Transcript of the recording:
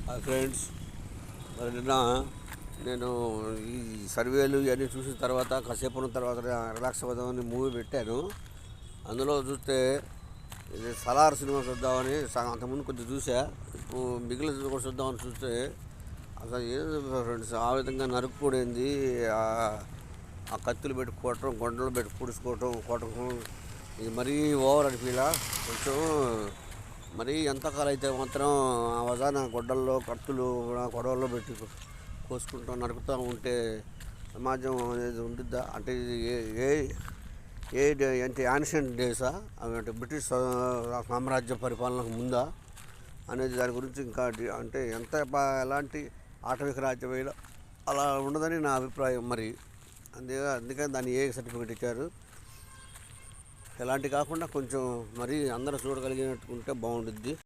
Hi friends, మరి నిన్న నేను ఈ సర్వేలు ఇవన్నీ చూసిన తర్వాత కాసేపు ఉన్న తర్వాత రిలాక్స్ అవుదామని మూవీ పెట్టాను. అందులో చూస్తే ఇది సలార్ సినిమా చూద్దామని అంతకుముందు కొంచెం చూసా. ఇప్పుడు మిగిలిన కూడా చూద్దామని చూస్తే అసలు ఏదో ఫ్రెండ్స్ ఆ విధంగా నరుక్కుపోయింది. ఆ కత్తులు పెట్టుకోవటం, గొండలు పెట్టి కొట్టడం ఇది మరీ ఓవర్ అనిపిలా. కొంచెం మరీ ఎంతకాలం అయితే మాత్రం ఆ వజాన గొడ్డల్లో కత్తులు గొడవల్లో పెట్టి కోసుకుంటూ నరుకుతూ ఉంటే సమాజం అనేది ఉంటుందా? అంటే ఇది ఏ ఏ అంటే యాన్షియంట్ డేసా, అవి అంటే బ్రిటిష్ సామ్రాజ్య పరిపాలనకు ముందా అనేది దాని గురించి ఇంకా అంటే ఎలాంటి ఆటవిక రాజ్యమైన అలా ఉండదని నా అభిప్రాయం. మరి అందుకని దాన్ని ఏ సర్టిఫికేట్ ఇచ్చారు? ఎలాంటి కాకుండా కొంచెం మరీ అందరూ చూడగలిగినట్టు ఉంటే బాగుంటుంది.